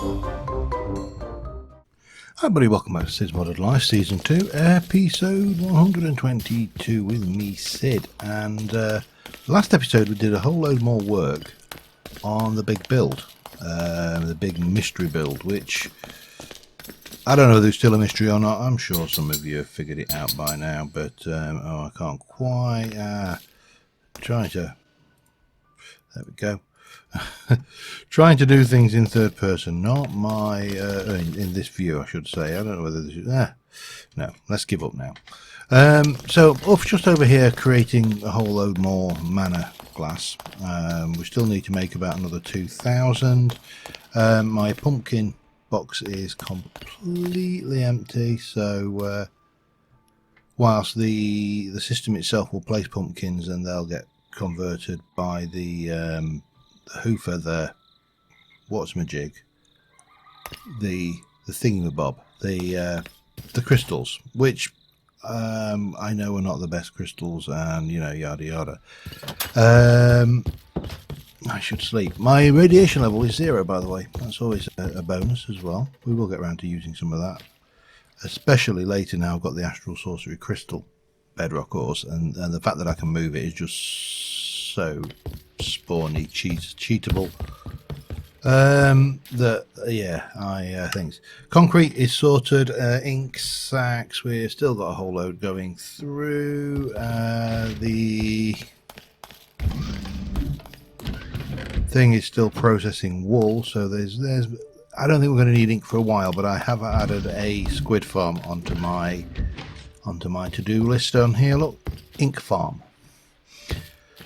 Hi everybody, welcome back to Cids Modded Life Season 2, Episode 122 with me, Cid. And last episode we did a whole load more work on the big build, the big mystery build, which I don't know if there's still a mystery or not. I'm sure some of you have figured it out by now, but I can't quite, trying to, there we go. Trying to do things in third person, not my in this view, I should say. I don't know whether this is no, let's give up now. So just over here creating a whole load more mana glass. We still need to make about another 2,000. My pumpkin box is completely empty, so whilst the system itself will place pumpkins and they'll get converted by the hoofer, the what's-my-jig, the thingamabob, the crystals, which I know are not the best crystals, and you know, yada yada. I should sleep. My radiation level is 0, by the way. That's always a bonus as well. We will get around to using some of that, especially later. Now I've got the astral sorcery crystal bedrock ores, and the fact that I can move it is just so spawny, cheatable. Things. Concrete is sorted. Ink sacks, we've still got a whole load going through. The thing is still processing wool, so there's I don't think we're going to need ink for a while, but I have added a squid farm onto my to-do list on here. Look, ink farm.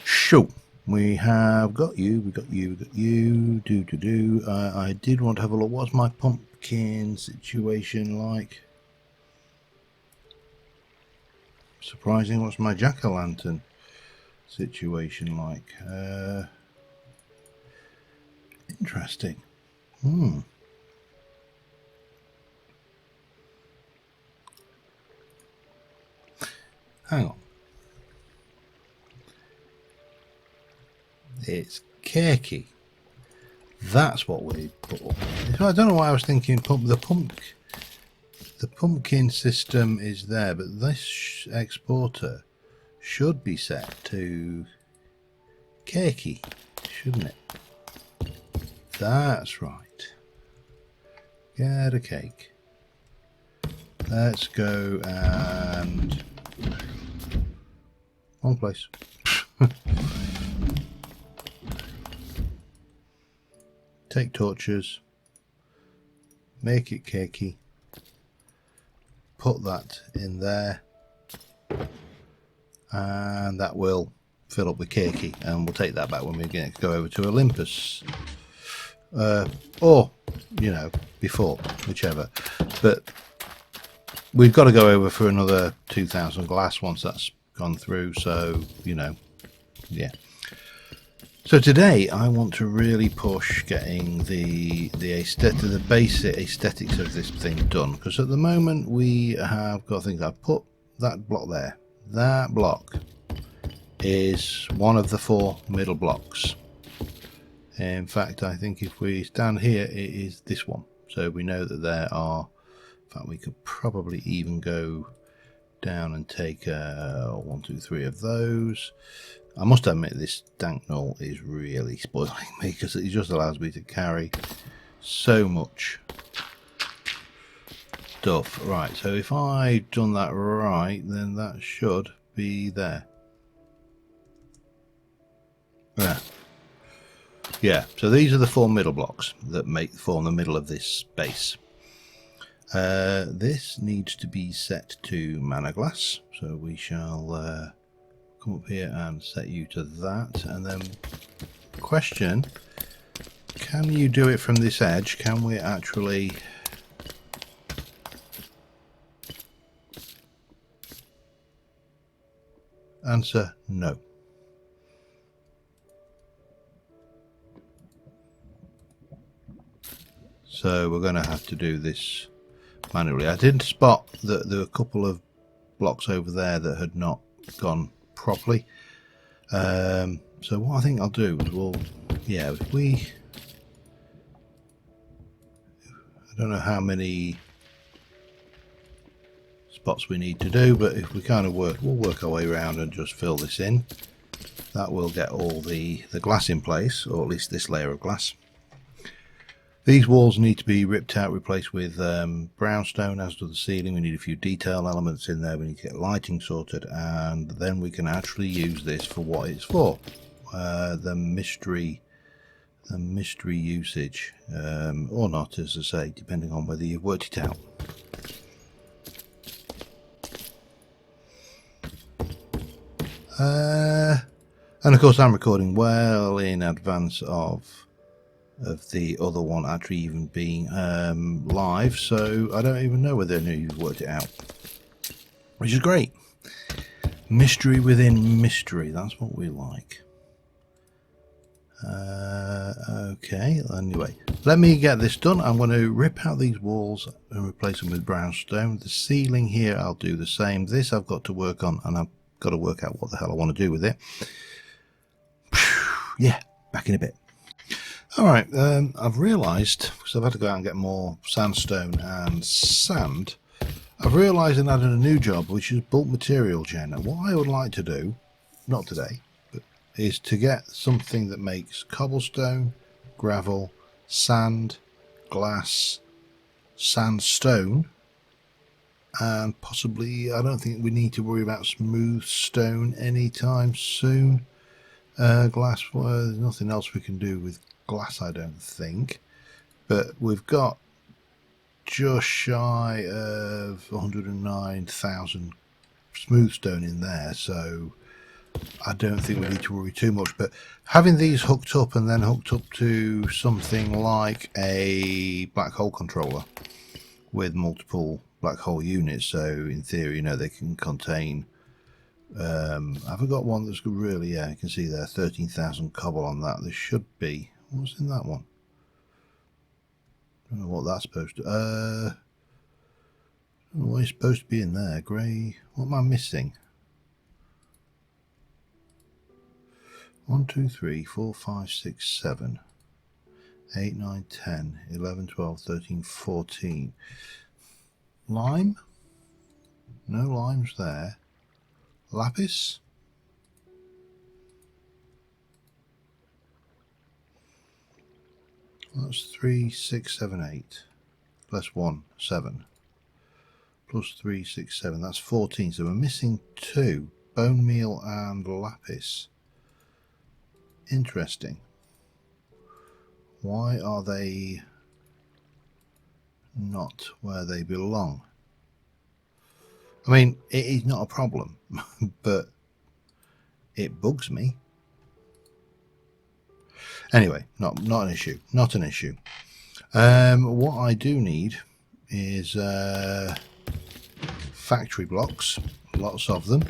Shoo. We have got you, we got you. I did want to have a look. What's my pumpkin situation like? Surprising. What's my jack-o'-lantern situation like? Interesting. Hang on. It's cakey. That's what we put up. I don't know why I was thinking the pumpkin system is there, but this exporter should be set to cakey, shouldn't it? That's right. Get a cake. Let's go and one place. Take torches, make it cakey, put that in there, and that will fill up with cakey, and we'll take that back when we go over to Olympus, or you know, before, whichever. But we've got to go over for another 2,000 glass once that's gone through, so you know, yeah. So today I want to really push getting the basic aesthetics of this thing done, because at the moment we have got things. I've put that block there. That block is one of the 4 middle blocks. In fact, I think if we stand here, it is this one. So we know that there are. In fact, we could probably even go down and take 1, 2, 3 of those. I must admit this dank null is really spoiling me, because it just allows me to carry so much stuff. Right, so if I've done that right, then that should be there. Yeah, so these are the 4 middle blocks that form the middle of this base. This needs to be set to mana glass, so we shall come up here and set you to that. And then question, can you do it from this edge? Can we actually answer? No. So we're going to have to do this manually. I did spot that there were a couple of blocks over there that had not gone properly. So what I think I'll do is if we don't know how many spots we need to do, but if we kind of we'll work our way around and just fill this in. That will get all the glass in place, or at least this layer of glass. These walls need to be ripped out, replaced with brownstone, as do the ceiling. We need a few detail elements in there. We need to get lighting sorted, and then we can actually use this for what it's for. The mystery usage, or not, as I say, depending on whether you've worked it out. And of course I'm recording well in advance of the other one actually even being live, so I don't even know whether I knew you've worked it out, which is great. Mystery within mystery, that's what we like. Okay, anyway, let me get this done. I'm going to rip out these walls and replace them with brownstone. The ceiling here I'll do the same. This I've got to work on, and I've got to work out what the hell I want to do with it. Yeah, back in a bit. Alright, I've realised, because I've had to go out and get more sandstone and sand, I've realised and added a new job, which is bulk material gen. And what I would like to do, not today, but is to get something that makes cobblestone, gravel, sand, glass, sandstone, and possibly, I don't think we need to worry about smooth stone anytime soon. Glass, well, there's nothing else we can do with glass, I don't think, but we've got just shy of 109,000 smooth stone in there, so I don't think we need to worry too much. But having these hooked up and then hooked up to something like a black hole controller with multiple black hole units, so in theory, you know, they can contain have I got one that's really, yeah, you can see there 13,000 cobble on that. There should be, what's in that one? I don't know what that's supposed to I don't know what is supposed to be in there. Grey, what am I missing? 1 2 3 4 5 6 7 8 9 10 11 12 13 14. Lime? No limes there. Lapis? That's 3 6 7 8 plus 1 7 plus 3 6 7, that's 14, so we're missing 2, bone meal and lapis. Interesting. Why are they not where they belong? I mean, it is not a problem, but it bugs me. Anyway, not an issue. Not an issue. What I do need is factory blocks, lots of them.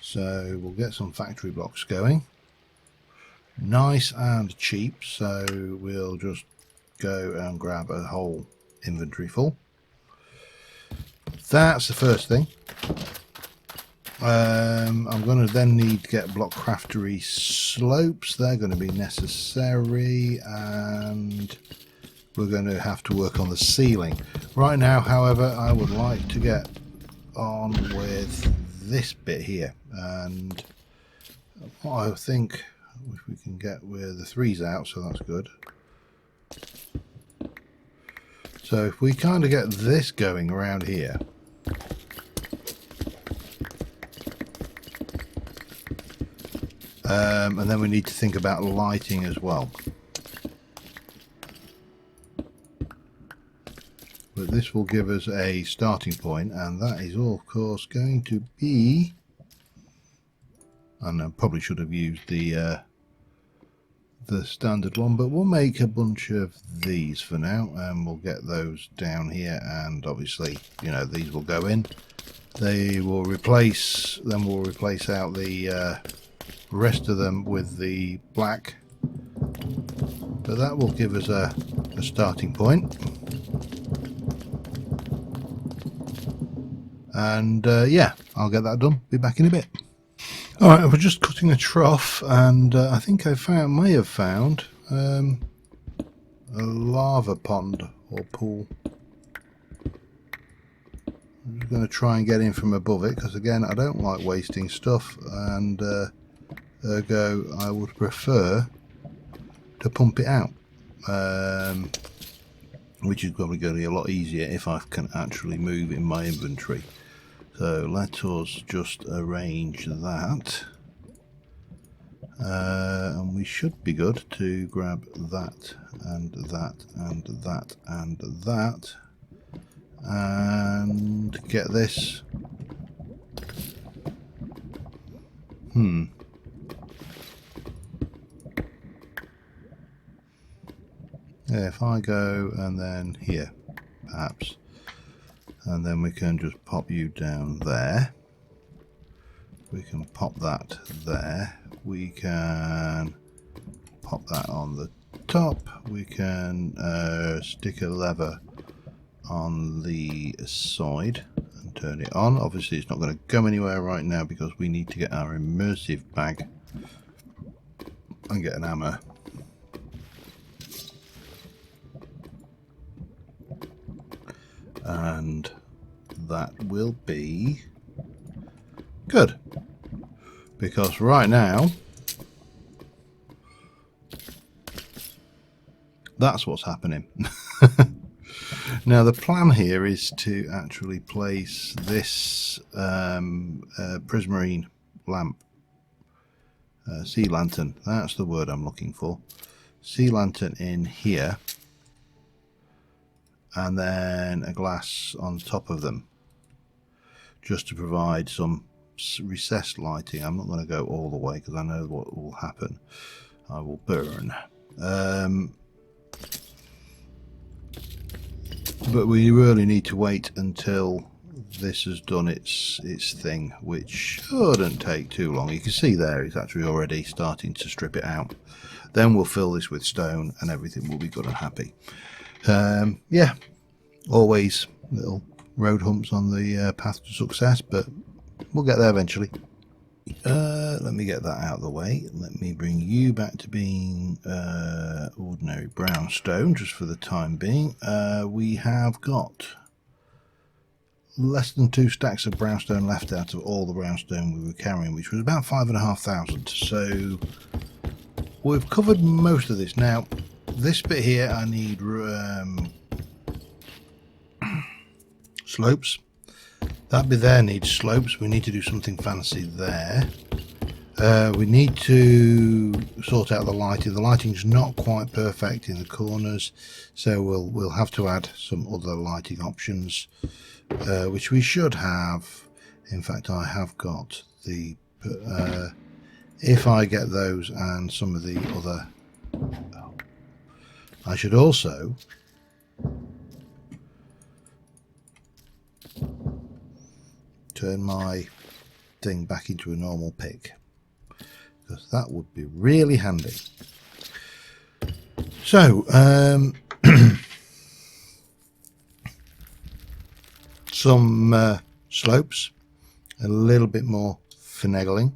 So we'll get some factory blocks going. Nice and cheap, so we'll just go and grab a whole inventory full. That's the first thing. I'm going to then need to get block craftery slopes. They're going to be necessary, and we're going to have to work on the ceiling. Right now, however, I would like to get on with this bit here, and what I think, if we can get with the 3's out, so that's good. So if we kind of get this going around here, and then we need to think about lighting as well. But this will give us a starting point, and that is all, of course, going to be, and I probably should have used the standard one, but we'll make a bunch of these for now, and we'll get those down here, and obviously, you know, these will go in. They will replace, then we'll replace out the rest of them with the black, but that will give us a starting point. And yeah, I'll get that done, be back in a bit. Alright, I was just cutting a trough, and I think I may have found a lava pond or pool. I'm just going to try and get in from above it, because again I don't like wasting stuff, and ergo I would prefer to pump it out, which is probably going to be a lot easier if I can actually move in my inventory. So let us just arrange that, and we should be good to grab that and that and that and that and get this. Yeah, if I go and then here, perhaps, and then we can just pop you down there. We can pop that there. We can pop that on the top. We can stick a lever on the side and turn it on. Obviously it's not going to go anywhere right now because we need to get our immersive bag and get an hammer. And that will be good, because right now that's what's happening. Now the plan here is to actually place this prismarine lamp, sea lantern, that's the word I'm looking for, sea lantern in here, and then a glass on top of them, just to provide some recessed lighting. I'm not going to go all the way because I know what will happen. I will burn. But we really need to wait until this has done its thing, which shouldn't take too long. You can see there it's actually already starting to strip it out. Then we'll fill this with stone and everything will be good and happy. Yeah, always little road humps on the path to success, but we'll get there eventually. Let me get that out of the way. Let me bring you back to being ordinary brownstone just for the time being. We have got less than 2 stacks of brownstone left out of all the brownstone we were carrying, which was about 5,500. So we've covered most of this. Now this bit here I need slopes. That bit there needs slopes. We need to do something fancy there. We need to sort out the lighting. The lighting's not quite perfect in the corners, so we'll have to add some other lighting options, which we should have. In fact, I have got the if I get those and some of the other, I should also turn my thing back into a normal pick, because that would be really handy. So some slopes, a little bit more finagling,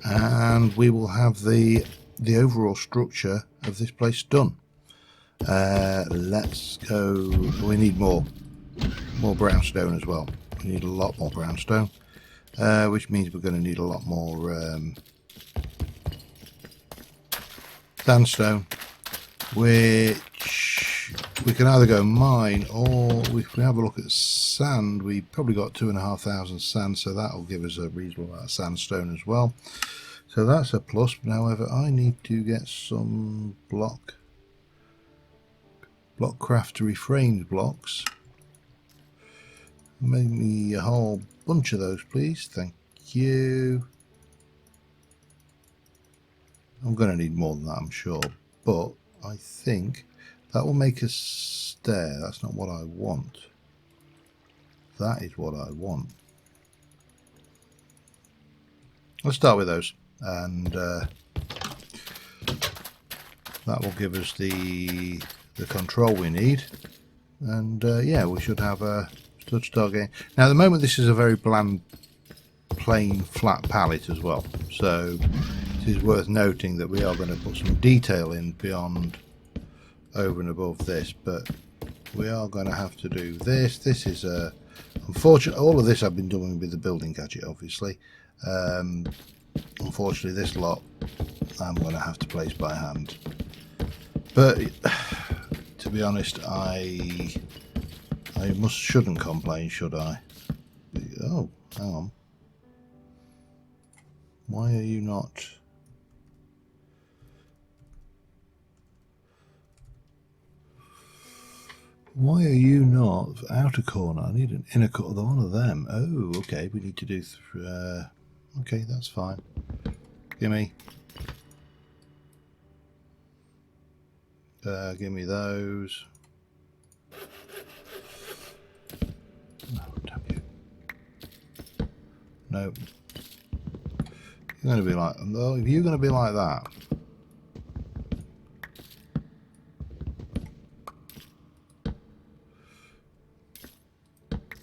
and we will have the overall structure of this place done. Let's go. We need more brownstone as well. We need a lot more brownstone, which means we're going to need a lot more sandstone, which we can either go mine, or if we have a look at sand, we probably got 2,500 sand, so that will give us a reasonable amount of sandstone as well. So that's a plus. However, I need to get some block craftery framed blocks. Make me a whole bunch of those, please. Thank you. I'm going to need more than that, I'm sure, but I think that will make a stair. That's not what I want. That is what I want. Let's start with those, and that will give us the control we need, and yeah, we should have a start getting. Now at the moment this is a very bland, plain, flat palette as well, so it is worth noting that we are going to put some detail in beyond over and above this, but we are going to have to do this. This is unfortunate. All of this I've been doing with the building gadget, obviously. Unfortunately, this lot I'm going to have to place by hand. But to be honest, I shouldn't complain, should I? Oh, hang on. Why are you not? Why are you not outer corner? I need an inner corner. One of them. Oh, okay. We need to do. Okay, that's fine. Gimme. Give me those. Oh, damn you. No. You're going to be like. Well, if you're going to be like that.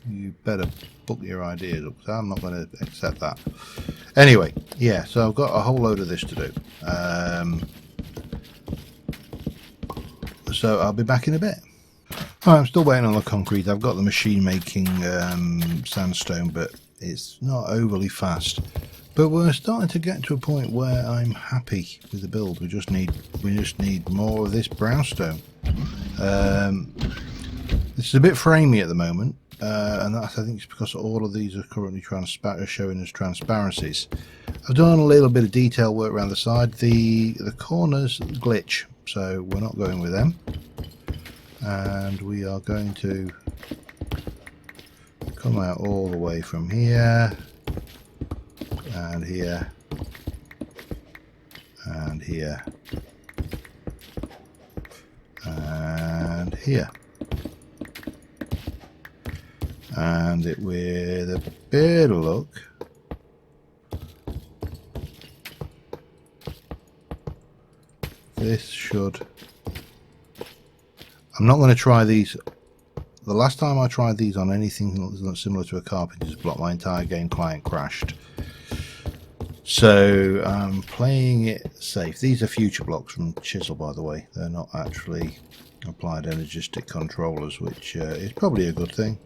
You better book your ideas up, because I'm not going to accept that. Anyway, yeah, so I've got a whole load of this to do. So I'll be back in a bit. Oh, I'm still waiting on the concrete. I've got the machine making sandstone, but it's not overly fast. But we're starting to get to a point where I'm happy with the build. We just need more of this brownstone. This is a bit framey at the moment. And that's, I think it's because all of these are currently showing as transparencies. I've done a little bit of detail work around the side. The corners glitch, so we're not going with them. And we are going to come out all the way from here, and here, and here, and here. And it with a bit of luck, this should. I'm not going to try these. The last time I tried these on anything similar to a carpenter's block, my entire game client crashed. So I'm playing it safe. These are future blocks from Chisel, by the way. They're not actually applied energistic controllers, which is probably a good thing.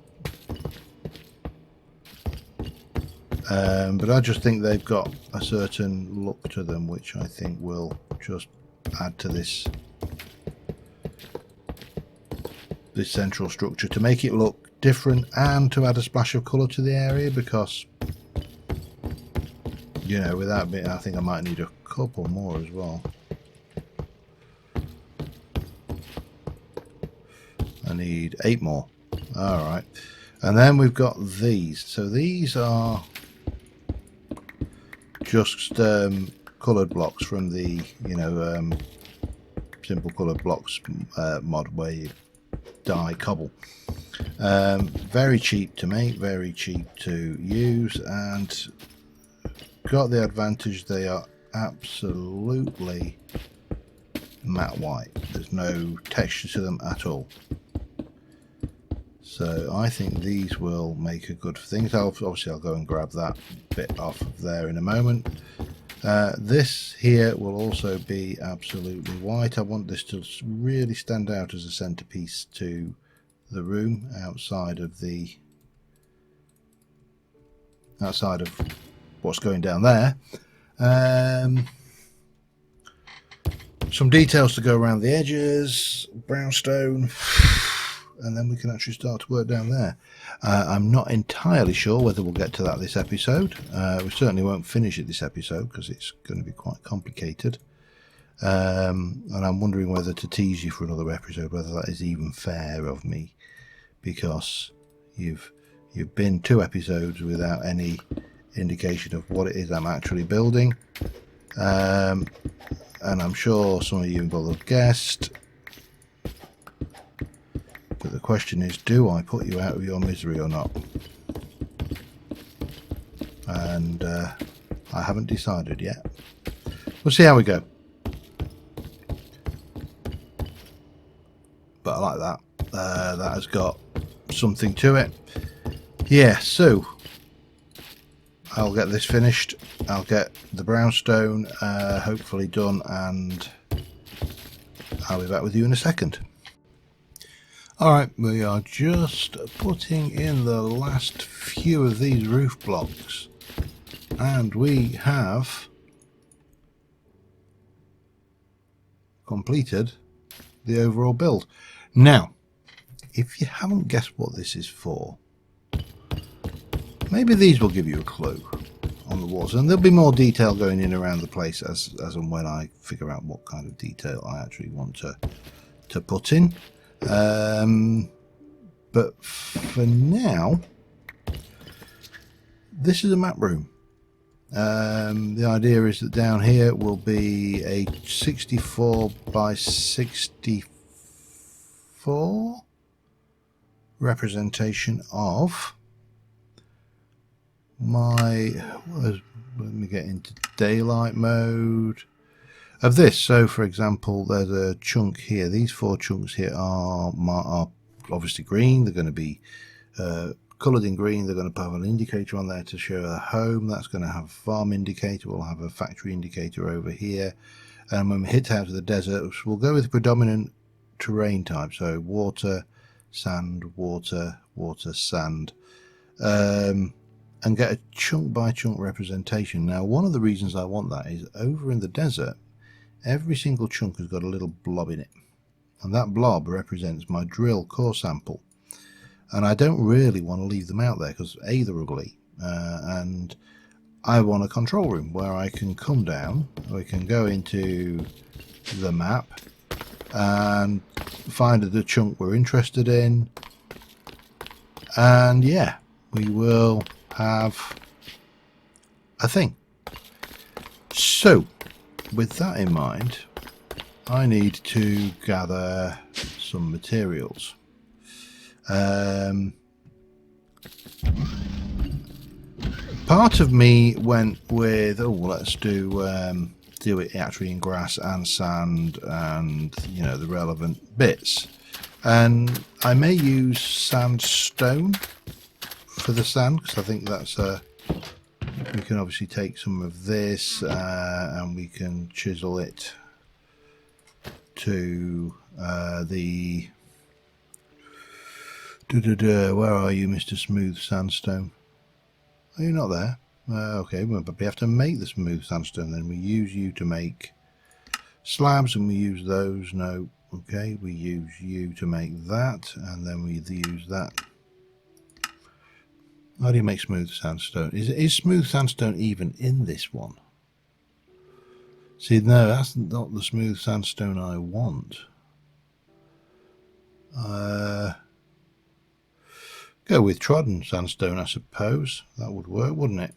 But I just think they've got a certain look to them, which I think will just add to this central structure to make it look different and to add a splash of colour to the area, because, you know, without being, I think I might need a couple more as well. I need 8 more. Alright. And then we've got these. So these are just coloured blocks from the, you know, simple coloured blocks mod where you dye cobble. Very cheap to make, very cheap to use, and got the advantage they are absolutely matte white. There's no texture to them at all. So I think these will make a good thing. Obviously I'll go and grab that bit off of there in a moment. This here will also be absolutely white. I want this to really stand out as a centerpiece to the room outside of what's going down there. Some details to go around the edges, brownstone, and then we can actually start to work down there. I'm not entirely sure whether we'll get to that this episode. We certainly won't finish it this episode because it's going to be quite complicated. And I'm wondering whether to tease you for another episode, whether that is even fair of me, because you've been 2 episodes without any indication of what it is I'm actually building. And I'm sure some of you will have guessed. But the question is, do I put you out of your misery or not? And I haven't decided yet. We'll see how we go. But I like that. That has got something to it. Yeah, so I'll get this finished. I'll get the brownstone hopefully done, and I'll be back with you in a second. Alright, we are just putting in the last few of these roof blocks, and we have completed the overall build. Now, if you haven't guessed what this is for, maybe these will give you a clue on the walls, and there'll be more detail going in around the place as and when I figure out what kind of detail I actually want to put in. But for now, this is a map room. The idea is that down here will be a 64 by 64 representation of my, let me get into daylight mode of this. So for example, there's a chunk here. These 4 chunks here are obviously green. They're going to be coloured in green. They're going to have an indicator on there to show a home. That's going to have a farm indicator. We'll have a factory indicator over here. And when we hit out of the desert, we'll go with the predominant terrain type. So water, sand, water, water, sand. And get a chunk by chunk representation. Now, one of the reasons I want that is over in the desert, every single chunk has got a little blob in it. And that blob represents my drill core sample. And I don't really want to leave them out there because A, they're ugly, and I want a control room where I can come down, we can go into the map and find the chunk we're interested in, and yeah, we will have a thing. So with that in mind, I need to gather some materials. Part of me went with, oh, let's do it actually in grass and sand and, you know, the relevant bits. And I may use sandstone for the sand, because I think that's we can obviously take some of this and we can chisel it to the where are you, Mr. Smooth Sandstone? Are you not there? Okay, well, but we have to make the smooth sandstone, then we use you to make slabs, and we use those. No, okay, we use you to make that, and then we use that. How do you make smooth sandstone? Is smooth sandstone even in this one? See, no, that's not the smooth sandstone I want. Go with trodden sandstone, I suppose. That would work, wouldn't it?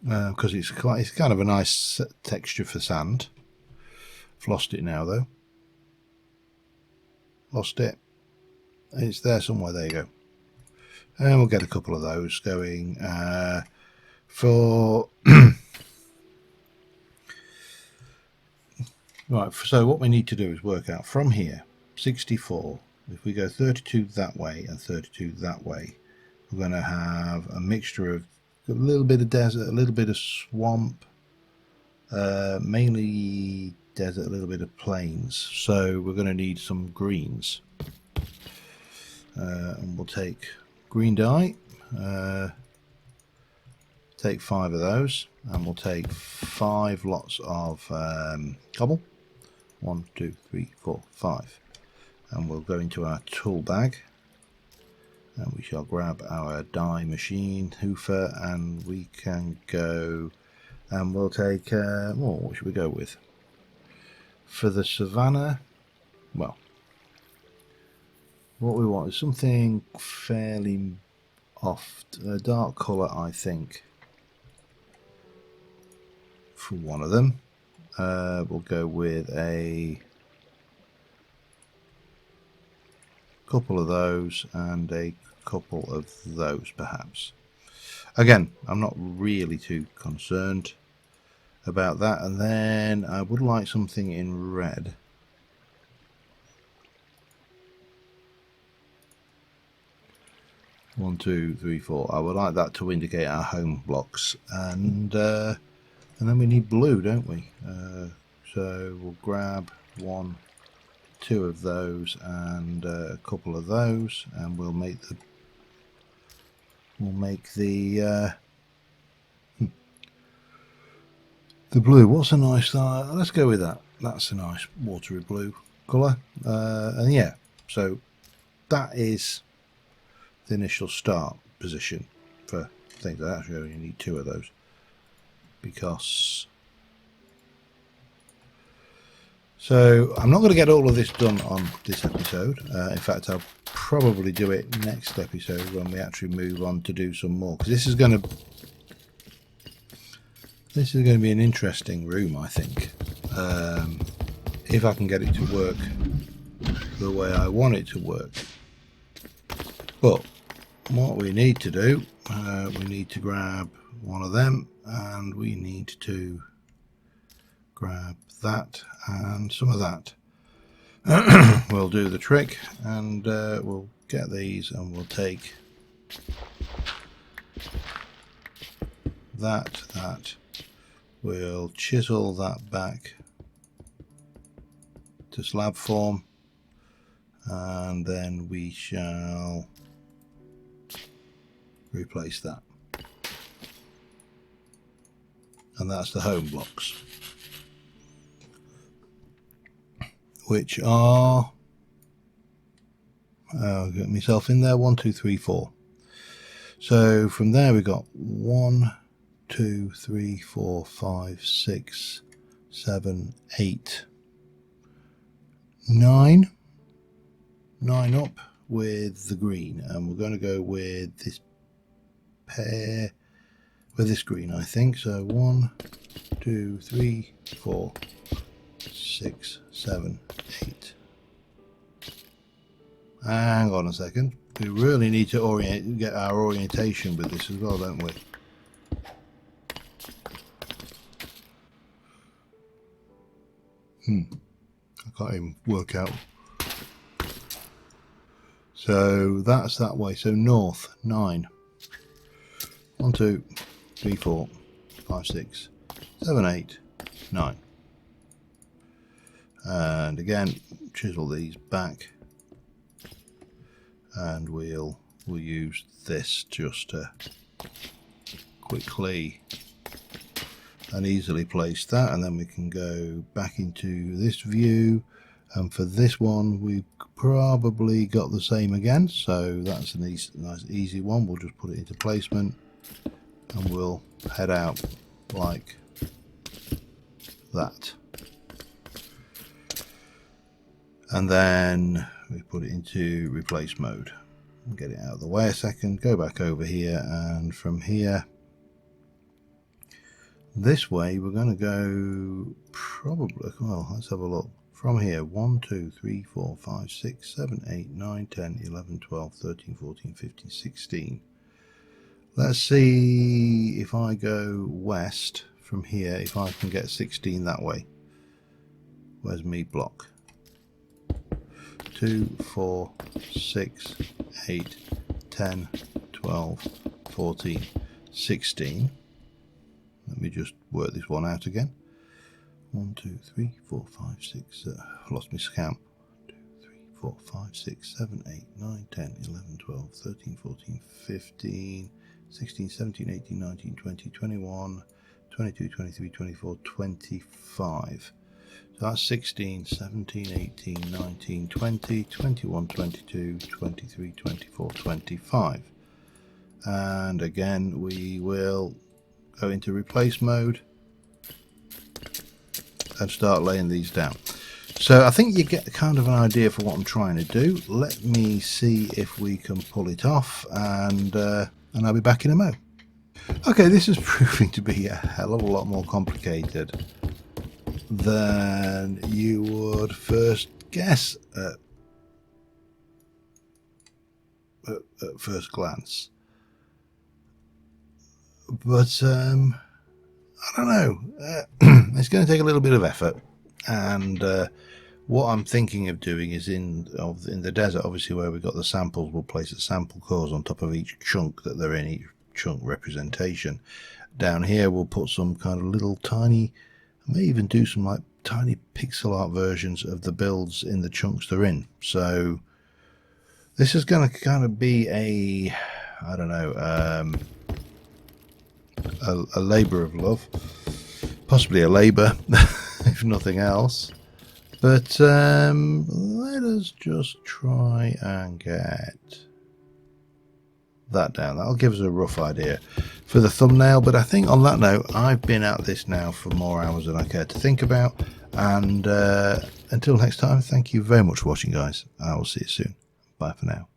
Because it's kind of a nice texture for sand. I've lost it now, though. Lost it. It's there somewhere. There you go. And we'll get a couple of those going for. Right. So what we need to do is work out from here 64. If we go 32 that way and 32 that way, we're going to have a mixture of a little bit of desert, a little bit of swamp, mainly desert, a little bit of plains. So we're going to need some greens. And we'll take green dye, take 5 of those, and we'll take 5 lots of cobble. 1, 2, 3, 4, 5. And we'll go into our tool bag, and we shall grab our dye machine hoofer, and we can go, and we'll take what should we go with for the savannah? Well, what we want is something fairly off, a dark colour, I think, for one of them. We'll go with a couple of those and a couple of those, perhaps. Again, I'm not really too concerned about that. And then I would like something in red. One, 2, 3, 4. I would like that to indicate our home blocks, and then we need blue, don't we? So So we'll grab 1, 2 of those and a couple of those, and we'll make the blue. What's a nice let's go with that. That's a nice watery blue colour. And yeah, so that is the initial start position for things. I actually only need 2 of those because so I'm not going to get all of this done on this episode. In fact, I'll probably do it next episode when we actually move on to do some more, because this is going to be an interesting room, I think, if I can get it to work the way I want it to work. But what we need to do, we need to grab one of them, and we need to grab that and some of that. We'll do the trick, and we'll get these, and we'll take that. We'll chisel that back to slab form, and then we shall replace that. And that's the home blocks, which are, I'll get myself in there, 1, 2, 3, 4. So from there we got 1, 2, 3, 4, 5, 6, 7, 8, 9 up with the green, and we're going to go with this pair with this green, I think. So 1, 2, 3, 4, 6, 7, 8. Hang on a second, we really need to get our orientation with this as well, don't we? I can't even work out. So that's that way. So north 9. 1, 2, 3, 4, 5, 6, 7, 8, 9. And again, chisel these back, and we'll use this just to quickly and easily place that, and then we can go back into this view, and for this one we've probably got the same again, so that's a nice easy one. We'll just put it into placement, and we'll head out like that, and then we put it into replace mode. Get it out of the way a second, go back over here, and from here this way we're going to go probably, well, let's have a look. From here, 1, 2, 3, 4, 5, 6, 7, 8, 9, 10, 11, 12, 13, 14, 15, 16. Let's see if I go west from here, if I can get 16 that way. Where's me block? 2, 4, 6, 8, 10, 12, 14, 16. Let me just work this one out again. 1, 2, 3, 4, 5, 6. I've lost my count. 2, 3, 4, 5, 6, 7, 8, 9, 10, 11, 12, 13, 14, 15, 16, 17, 18, 19, 20, 21, 22, 23, 24, 25. So that's 16, 17, 18, 19, 20, 21, 22, 23, 24, 25. And again, we will go into replace mode and start laying these down. So I think you get kind of an idea for what I'm trying to do. Let me see if we can pull it off, and I'll be back in a mo. Okay, this is proving to be a hell of a lot more complicated than you would first guess at first glance. But I don't know. It's going to take a little bit of effort, and what I'm thinking of doing is in the desert, obviously, where we've got the samples, we'll place the sample cores on top of each chunk that they're in, each chunk representation. Down here, we'll put some kind of little tiny I may even do some like tiny pixel art versions of the builds in the chunks they're in. So this is going to kind of be a, I don't know, a labour of love, possibly a labour, if nothing else. But let us just try and get that down. That'll give us a rough idea for the thumbnail. But I think on that note, I've been at this now for more hours than I care to think about. And until next time, thank you very much for watching, guys. I will see you soon. Bye for now.